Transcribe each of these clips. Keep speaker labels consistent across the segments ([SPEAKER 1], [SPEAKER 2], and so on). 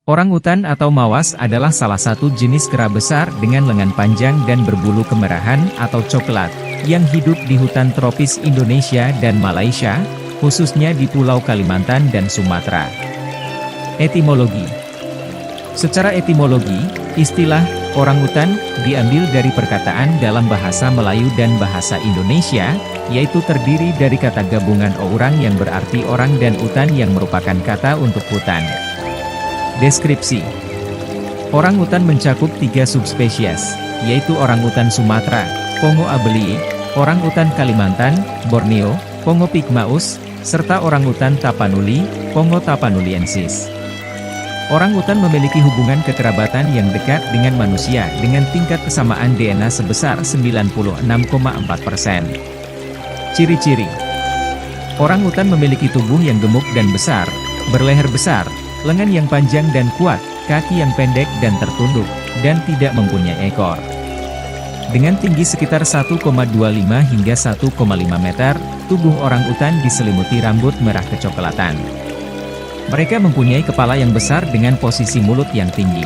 [SPEAKER 1] Orangutan atau mawas adalah salah satu jenis kera besar dengan lengan panjang dan berbulu kemerahan atau coklat, yang hidup di hutan tropis Indonesia dan Malaysia, khususnya di Pulau Kalimantan dan Sumatera. Etimologi. Secara etimologi, istilah orangutan diambil dari perkataan dalam bahasa Melayu dan bahasa Indonesia, yaitu terdiri dari kata gabungan orang yang berarti orang dan utan yang merupakan kata untuk hutan. Deskripsi. Orangutan mencakup 3 subspesies, yaitu orangutan Sumatera, Pongo abelii, orangutan Kalimantan, Borneo, Pongo pygmaeus, serta orangutan Tapanuli, Pongo tapanuliensis. Orangutan memiliki hubungan kekerabatan yang dekat dengan manusia dengan tingkat kesamaan DNA sebesar 96,4%. Ciri-ciri. Orangutan memiliki tubuh yang gemuk dan besar, berleher besar, lengan yang panjang dan kuat, kaki yang pendek dan tertunduk, dan tidak mempunyai ekor. Dengan tinggi sekitar 1,25 hingga 1,5 meter, tubuh orangutan diselimuti rambut merah kecoklatan. Mereka mempunyai kepala yang besar dengan posisi mulut yang tinggi.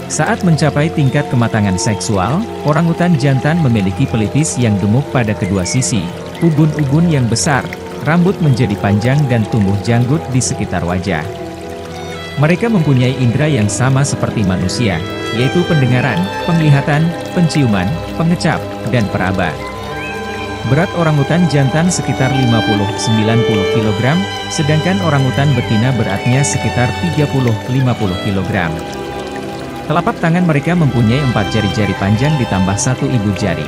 [SPEAKER 1] Saat mencapai tingkat kematangan seksual, orangutan jantan memiliki pelipis yang gemuk pada kedua sisi, ubun-ubun yang besar, rambut menjadi panjang dan tumbuh janggut di sekitar wajah. Mereka mempunyai indera yang sama seperti manusia, yaitu pendengaran, penglihatan, penciuman, pengecap, dan peraba. Berat orangutan jantan sekitar 50-90 kg, sedangkan orangutan betina beratnya sekitar 30-50 kg. Telapak tangan mereka mempunyai 4 jari-jari panjang ditambah 1 ibu jari.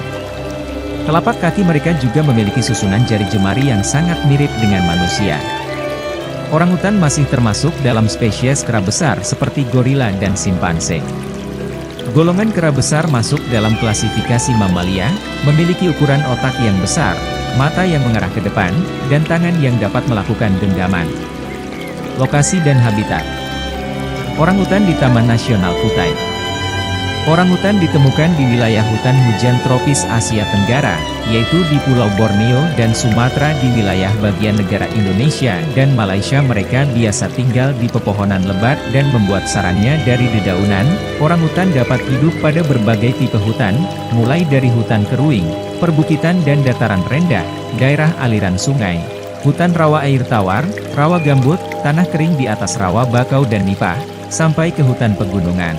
[SPEAKER 1] Telapak kaki mereka juga memiliki susunan jari jemari yang sangat mirip dengan manusia. Orangutan masih termasuk dalam spesies kera besar seperti gorila dan simpanse. Golongan kera besar masuk dalam klasifikasi mamalia, memiliki ukuran otak yang besar, mata yang mengarah ke depan, dan tangan yang dapat melakukan genggaman. Lokasi dan habitat. Orangutan di Taman Nasional Kutai. Orangutan ditemukan di wilayah hutan hujan tropis Asia Tenggara, yaitu di Pulau Borneo dan Sumatera. Di wilayah bagian negara Indonesia dan Malaysia mereka biasa tinggal di pepohonan lebat dan membuat sarangnya dari dedaunan. Orangutan dapat hidup pada berbagai tipe hutan, mulai dari hutan keruing, perbukitan dan dataran rendah, daerah aliran sungai, hutan rawa air tawar, rawa gambut, tanah kering di atas rawa bakau dan nipah, sampai ke hutan pegunungan.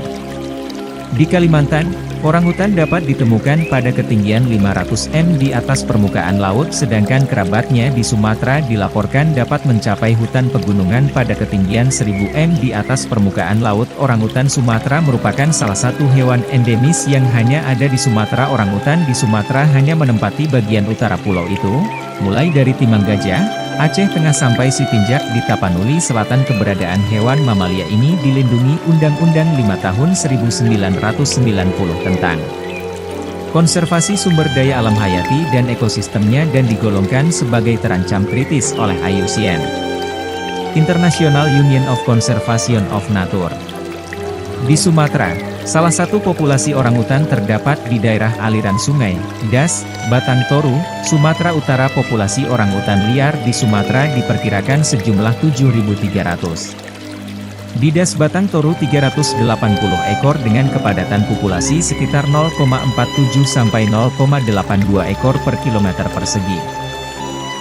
[SPEAKER 1] Di Kalimantan, orangutan dapat ditemukan pada ketinggian 500 m di atas permukaan laut, sedangkan kerabatnya di Sumatera dilaporkan dapat mencapai hutan pegunungan pada ketinggian 1000 m di atas permukaan laut. Orangutan Sumatera merupakan salah satu hewan endemis yang hanya ada di Sumatera. Orangutan di Sumatera hanya menempati bagian utara pulau itu, mulai dari Timang Gajah, Aceh Tengah sampai Sitinjak di Tapanuli Selatan. Keberadaan hewan mamalia ini dilindungi Undang-Undang 5 tahun 1990 tentang konservasi sumber daya alam hayati dan ekosistemnya dan digolongkan sebagai terancam kritis oleh IUCN, International Union of Conservation of Nature. Di Sumatera, salah satu populasi orangutan terdapat di daerah aliran sungai, Das, Batang Toru, Sumatera Utara. Populasi orangutan liar di Sumatera diperkirakan sejumlah 7.300. Di Das Batang Toru 380 ekor dengan kepadatan populasi sekitar 0,47 sampai 0,82 ekor per kilometer persegi.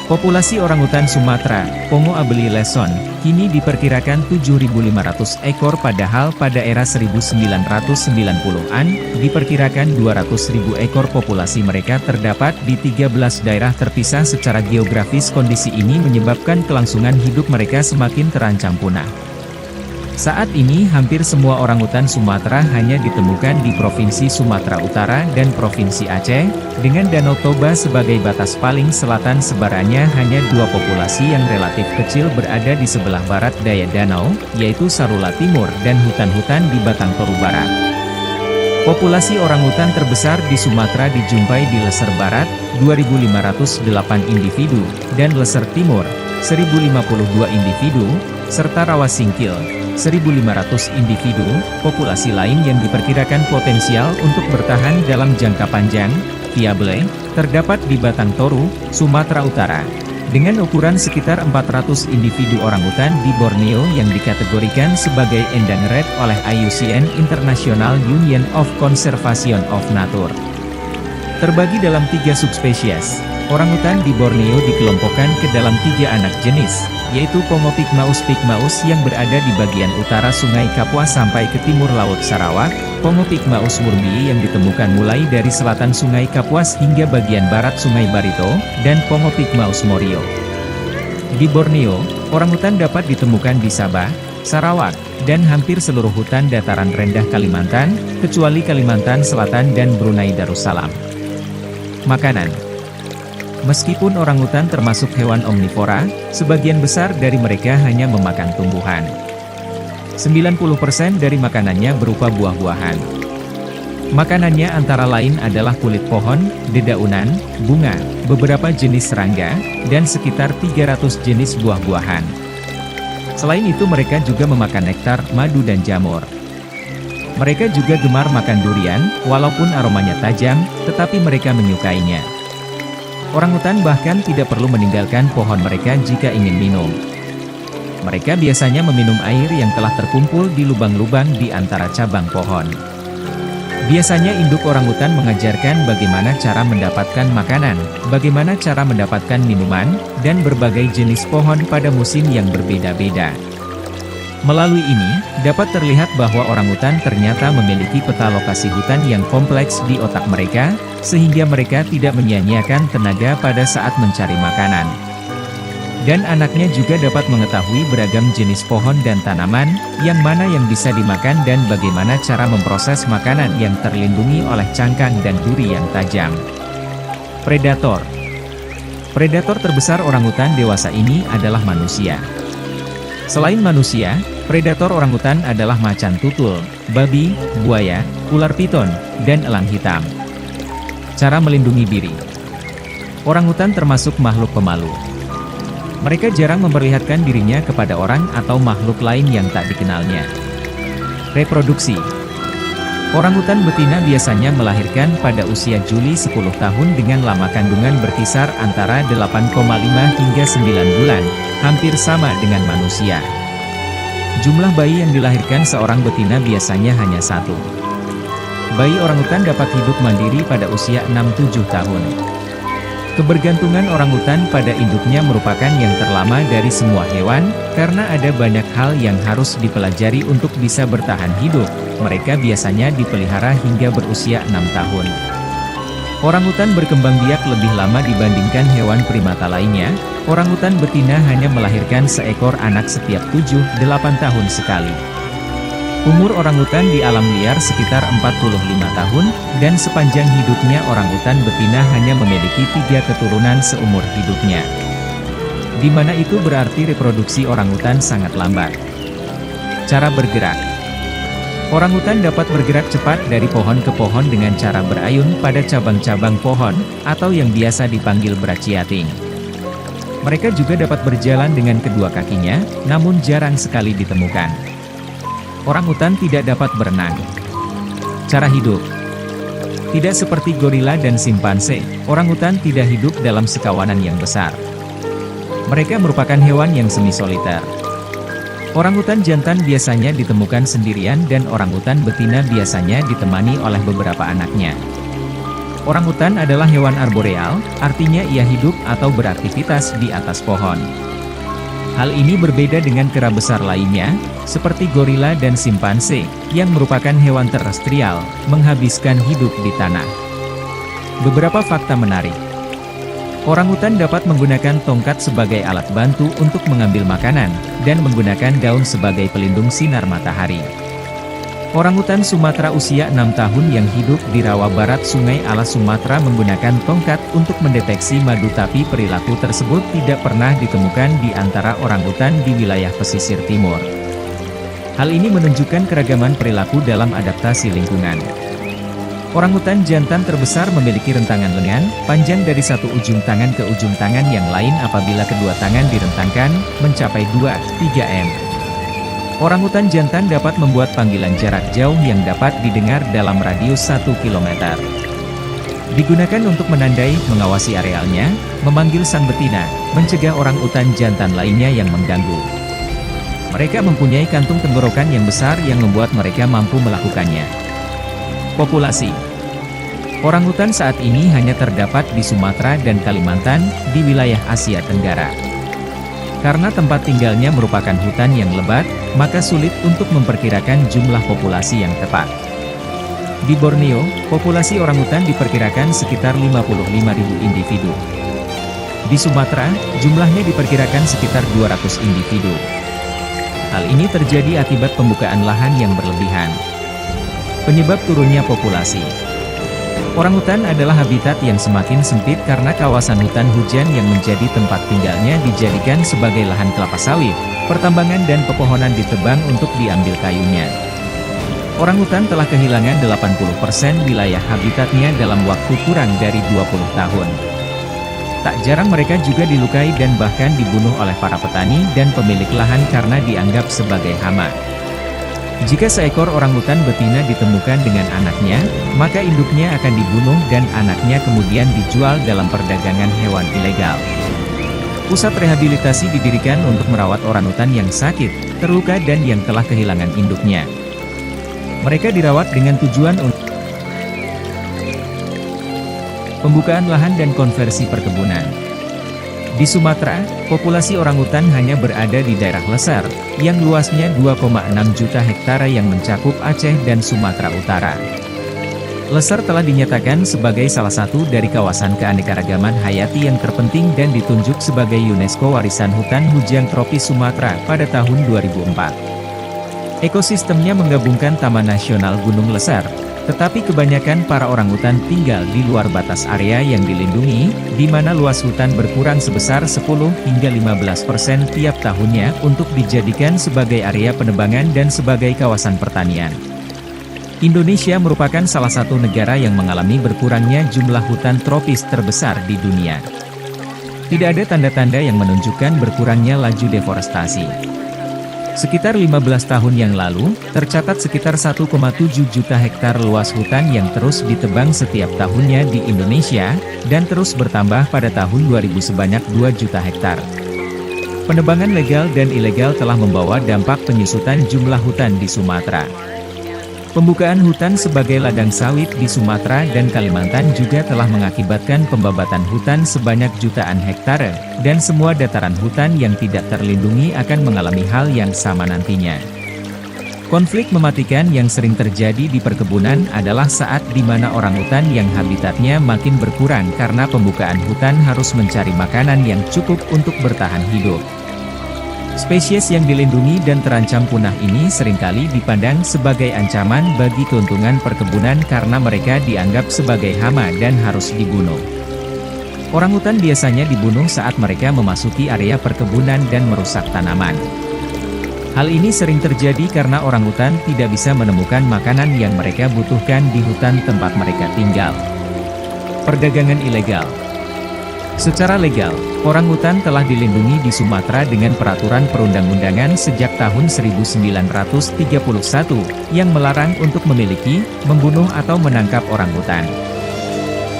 [SPEAKER 1] Populasi orangutan Sumatera, Pongo abelii Leson, kini diperkirakan 7.500 ekor, padahal pada era 1990-an, diperkirakan 200.000 ekor. Populasi mereka terdapat di 13 daerah terpisah secara geografis. Kondisi ini menyebabkan kelangsungan hidup mereka semakin terancam punah. Saat ini hampir semua orangutan Sumatera hanya ditemukan di Provinsi Sumatera Utara dan Provinsi Aceh, dengan Danau Toba sebagai batas paling selatan. Sebarannya hanya 2 populasi yang relatif kecil berada di sebelah barat daya danau, yaitu Sarula Timur dan hutan-hutan di Batang Toru Barat. Populasi orangutan terbesar di Sumatera dijumpai di Leser Barat, 2.508 individu, dan Leser Timur, 1.052 individu, serta Rawa Singkil, 1.500 individu. Populasi lain yang diperkirakan potensial untuk bertahan dalam jangka panjang, viable, terdapat di Batang Toru, Sumatera Utara. Dengan ukuran sekitar 400 individu orangutan di Borneo yang dikategorikan sebagai endangered oleh IUCN International Union of Conservation of Nature. Terbagi dalam 3 subspesies, orangutan di Borneo dikelompokkan ke dalam 3 anak jenis, yaitu Pongo pygmaus yang berada di bagian utara Sungai Kapuas sampai ke timur Laut Sarawak, Pongo pygmaus murbii yang ditemukan mulai dari selatan Sungai Kapuas hingga bagian barat Sungai Barito, dan Pongo pygmaus morio. Di Borneo, orangutan dapat ditemukan di Sabah, Sarawak, dan hampir seluruh hutan dataran rendah Kalimantan, kecuali Kalimantan Selatan dan Brunei Darussalam. Makanan. Meskipun orangutan termasuk hewan omnivora, sebagian besar dari mereka hanya memakan tumbuhan. 90% dari makanannya berupa buah-buahan. Makanannya antara lain adalah kulit pohon, dedaunan, bunga, beberapa jenis serangga, dan sekitar 300 jenis buah-buahan. Selain itu mereka juga memakan nektar, madu dan jamur. Mereka juga gemar makan durian, walaupun aromanya tajam, tetapi mereka menyukainya. Orangutan bahkan tidak perlu meninggalkan pohon mereka jika ingin minum. Mereka biasanya meminum air yang telah terkumpul di lubang-lubang di antara cabang pohon. Biasanya induk orangutan mengajarkan bagaimana cara mendapatkan makanan, bagaimana cara mendapatkan minuman, dan berbagai jenis pohon pada musim yang berbeda-beda. Melalui ini, dapat terlihat bahwa orangutan ternyata memiliki peta lokasi hutan yang kompleks di otak mereka, sehingga mereka tidak menyia-nyiakan tenaga pada saat mencari makanan. Dan anaknya juga dapat mengetahui beragam jenis pohon dan tanaman, yang mana yang bisa dimakan dan bagaimana cara memproses makanan yang terlindungi oleh cangkang dan duri yang tajam. Predator. Predator terbesar orangutan dewasa ini adalah manusia. Selain manusia, predator orangutan adalah macan tutul, babi, buaya, ular piton, dan elang hitam. Cara melindungi diri. Orangutan termasuk makhluk pemalu. Mereka jarang memperlihatkan dirinya kepada orang atau makhluk lain yang tak dikenalnya. Reproduksi. Orangutan betina biasanya melahirkan pada usia Juli 10 tahun dengan lama kandungan berkisar antara 8,5 hingga 9 bulan, hampir sama dengan manusia. Jumlah bayi yang dilahirkan seorang betina biasanya hanya 1. Bayi orangutan dapat hidup mandiri pada usia 6-7 tahun. Kebergantungan orangutan pada induknya merupakan yang terlama dari semua hewan, karena ada banyak hal yang harus dipelajari untuk bisa bertahan hidup. Mereka biasanya dipelihara hingga berusia 6 tahun. Orangutan berkembang biak lebih lama dibandingkan hewan primata lainnya. Orangutan betina hanya melahirkan seekor anak setiap 7-8 tahun sekali. Umur orangutan di alam liar sekitar 45 tahun, dan sepanjang hidupnya orangutan betina hanya memiliki 3 keturunan seumur hidupnya. Di mana itu berarti reproduksi orangutan sangat lambat. Cara bergerak. Orangutan dapat bergerak cepat dari pohon ke pohon dengan cara berayun pada cabang-cabang pohon, atau yang biasa dipanggil brachiating. Mereka juga dapat berjalan dengan kedua kakinya, namun jarang sekali ditemukan. Orangutan tidak dapat berenang. Cara hidup. Tidak seperti gorila dan simpanse, orangutan tidak hidup dalam sekawanan yang besar. Mereka merupakan hewan yang semi-soliter. Orangutan jantan biasanya ditemukan sendirian dan orangutan betina biasanya ditemani oleh beberapa anaknya. Orangutan adalah hewan arboreal, artinya ia hidup atau beraktivitas di atas pohon. Hal ini berbeda dengan kera besar lainnya, seperti gorila dan simpanse, yang merupakan hewan terestrial, menghabiskan hidup di tanah. Beberapa fakta menarik. Orangutan dapat menggunakan tongkat sebagai alat bantu untuk mengambil makanan, dan menggunakan daun sebagai pelindung sinar matahari. Orangutan Sumatera usia 6 tahun yang hidup di rawa barat Sungai Alas Sumatera menggunakan tongkat untuk mendeteksi madu, tapi perilaku tersebut tidak pernah ditemukan di antara orangutan di wilayah pesisir timur. Hal ini menunjukkan keragaman perilaku dalam adaptasi lingkungan. Orangutan jantan terbesar memiliki rentangan lengan, panjang dari satu ujung tangan ke ujung tangan yang lain apabila kedua tangan direntangkan, mencapai 2-3 m. Orangutan jantan dapat membuat panggilan jarak jauh yang dapat didengar dalam radius 1 km. Digunakan untuk menandai, mengawasi arealnya, memanggil sang betina, mencegah orang utan jantan lainnya yang mengganggu. Mereka mempunyai kantung tenggorokan yang besar yang membuat mereka mampu melakukannya. Populasi orangutan saat ini hanya terdapat di Sumatera dan Kalimantan, di wilayah Asia Tenggara. Karena tempat tinggalnya merupakan hutan yang lebat, maka sulit untuk memperkirakan jumlah populasi yang tepat. Di Borneo, populasi orangutan diperkirakan sekitar 55.000 individu. Di Sumatera, jumlahnya diperkirakan sekitar 200 individu. Hal ini terjadi akibat pembukaan lahan yang berlebihan. Penyebab turunnya populasi. Orangutan adalah habitat yang semakin sempit karena kawasan hutan hujan yang menjadi tempat tinggalnya dijadikan sebagai lahan kelapa sawit, pertambangan dan pepohonan ditebang untuk diambil kayunya. Orangutan telah kehilangan 80% wilayah habitatnya dalam waktu kurang dari 20 tahun. Tak jarang mereka juga dilukai dan bahkan dibunuh oleh para petani dan pemilik lahan karena dianggap sebagai hama. Jika seekor orangutan betina ditemukan dengan anaknya, maka induknya akan dibunuh dan anaknya kemudian dijual dalam perdagangan hewan ilegal. Pusat rehabilitasi didirikan untuk merawat orangutan yang sakit, terluka dan yang telah kehilangan induknya. Mereka dirawat dengan tujuan untuk pembukaan lahan dan konversi perkebunan. Di Sumatera, populasi orangutan hanya berada di daerah Lesser, yang luasnya 2,6 juta hektare yang mencakup Aceh dan Sumatera Utara. Lesser telah dinyatakan sebagai salah satu dari kawasan keanekaragaman hayati yang terpenting dan ditunjuk sebagai UNESCO Warisan Hutan Hujan Tropis Sumatera pada tahun 2004. Ekosistemnya menggabungkan Taman Nasional Gunung Lesser, tetapi kebanyakan para orangutan tinggal di luar batas area yang dilindungi, di mana luas hutan berkurang sebesar 10 hingga 15% tiap tahunnya untuk dijadikan sebagai area penebangan dan sebagai kawasan pertanian. Indonesia merupakan salah satu negara yang mengalami berkurangnya jumlah hutan tropis terbesar di dunia. Tidak ada tanda-tanda yang menunjukkan berkurangnya laju deforestasi. Sekitar 15 tahun yang lalu, tercatat sekitar 1,7 juta hektar luas hutan yang terus ditebang setiap tahunnya di Indonesia, dan terus bertambah pada tahun 2000 sebanyak 2 juta hektar. Penebangan legal dan ilegal telah membawa dampak penyusutan jumlah hutan di Sumatera. Pembukaan hutan sebagai ladang sawit di Sumatera dan Kalimantan juga telah mengakibatkan pembabatan hutan sebanyak jutaan hektare, dan semua dataran hutan yang tidak terlindungi akan mengalami hal yang sama nantinya. Konflik mematikan yang sering terjadi di perkebunan adalah saat di mana orangutan yang habitatnya makin berkurang karena pembukaan hutan harus mencari makanan yang cukup untuk bertahan hidup. Spesies yang dilindungi dan terancam punah ini seringkali dipandang sebagai ancaman bagi keuntungan perkebunan karena mereka dianggap sebagai hama dan harus dibunuh. Orangutan biasanya dibunuh saat mereka memasuki area perkebunan dan merusak tanaman. Hal ini sering terjadi karena orangutan tidak bisa menemukan makanan yang mereka butuhkan di hutan tempat mereka tinggal. Perdagangan ilegal. Secara legal, orangutan telah dilindungi di Sumatera dengan peraturan perundang-undangan sejak tahun 1931 yang melarang untuk memiliki, membunuh atau menangkap orangutan.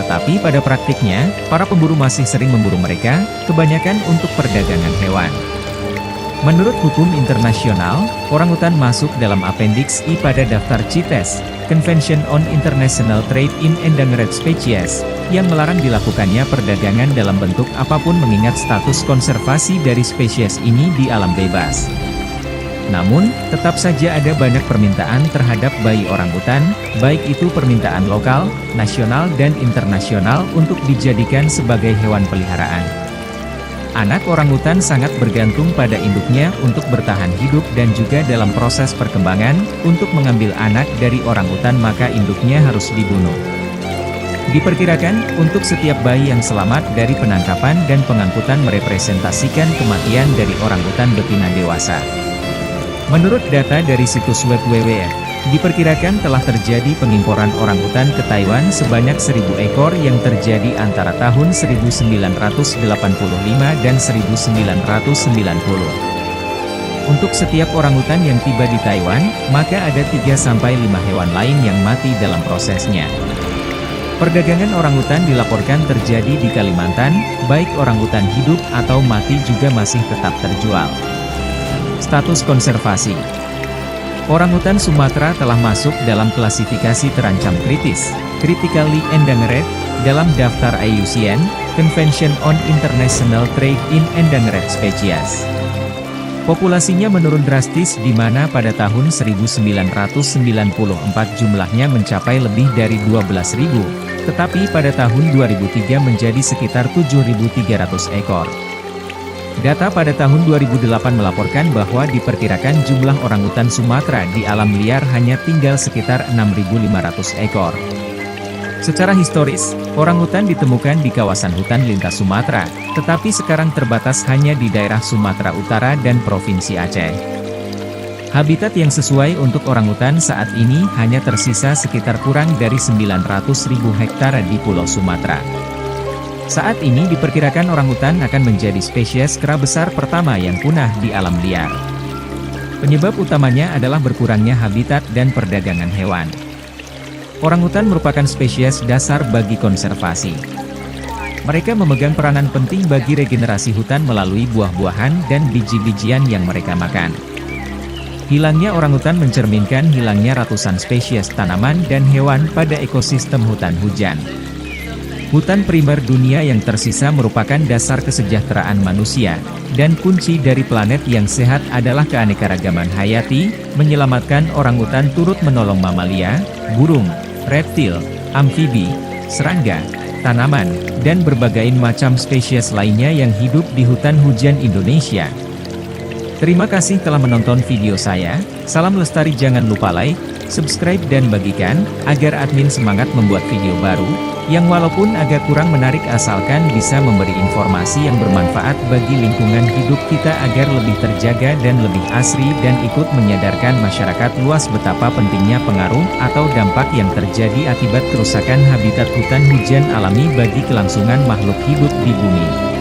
[SPEAKER 1] Tetapi pada praktiknya, para pemburu masih sering memburu mereka, kebanyakan untuk perdagangan hewan. Menurut hukum internasional, orangutan masuk dalam Appendix I pada daftar CITES, Convention on International Trade in Endangered Species, yang melarang dilakukannya perdagangan dalam bentuk apapun mengingat status konservasi dari spesies ini di alam bebas. Namun, tetap saja ada banyak permintaan terhadap bayi orangutan, baik itu permintaan lokal, nasional dan internasional untuk dijadikan sebagai hewan peliharaan. Anak orangutan sangat bergantung pada induknya untuk bertahan hidup dan juga dalam proses perkembangan, untuk mengambil anak dari orangutan maka induknya harus dibunuh. Diperkirakan, untuk setiap bayi yang selamat dari penangkapan dan pengangkutan merepresentasikan kematian dari orangutan betina dewasa. Menurut data dari situs web WWF, diperkirakan telah terjadi pengimporan orangutan ke Taiwan sebanyak 1.000 ekor yang terjadi antara tahun 1985 dan 1990. Untuk setiap orangutan yang tiba di Taiwan, maka ada 3-5 hewan lain yang mati dalam prosesnya. Perdagangan orangutan dilaporkan terjadi di Kalimantan, baik orangutan hidup atau mati juga masih tetap terjual. Status konservasi. Orangutan Sumatera telah masuk dalam klasifikasi terancam kritis, critically endangered, dalam daftar IUCN, Convention on International Trade in Endangered Species. Populasinya menurun drastis di mana pada tahun 1994 jumlahnya mencapai lebih dari 12.000, tetapi pada tahun 2003 menjadi sekitar 7.300 ekor. Data pada tahun 2008 melaporkan bahwa diperkirakan jumlah orangutan Sumatera di alam liar hanya tinggal sekitar 6.500 ekor. Secara historis, orangutan ditemukan di kawasan hutan lintas Sumatera, tetapi sekarang terbatas hanya di daerah Sumatera Utara dan Provinsi Aceh. Habitat yang sesuai untuk orangutan saat ini hanya tersisa sekitar kurang dari 900.000 hektar di Pulau Sumatera. Saat ini diperkirakan orangutan akan menjadi spesies kera besar pertama yang punah di alam liar. Penyebab utamanya adalah berkurangnya habitat dan perdagangan hewan. Orangutan merupakan spesies dasar bagi konservasi. Mereka memegang peranan penting bagi regenerasi hutan melalui buah-buahan dan biji-bijian yang mereka makan. Hilangnya orangutan mencerminkan hilangnya ratusan spesies tanaman dan hewan pada ekosistem hutan hujan. Hutan primer dunia yang tersisa merupakan dasar kesejahteraan manusia, dan kunci dari planet yang sehat adalah keanekaragaman hayati. Menyelamatkan orangutan turut menolong mamalia, burung, reptil, amfibi, serangga, tanaman, dan berbagai macam spesies lainnya yang hidup di hutan hujan Indonesia. Terima kasih telah menonton video saya. Salam lestari, jangan lupa like, subscribe dan bagikan, agar admin semangat membuat video baru, yang walaupun agak kurang menarik asalkan bisa memberi informasi yang bermanfaat bagi lingkungan hidup kita agar lebih terjaga dan lebih asri, dan ikut menyadarkan masyarakat luas betapa pentingnya pengaruh atau dampak yang terjadi akibat kerusakan habitat hutan hujan alami bagi kelangsungan makhluk hidup di bumi.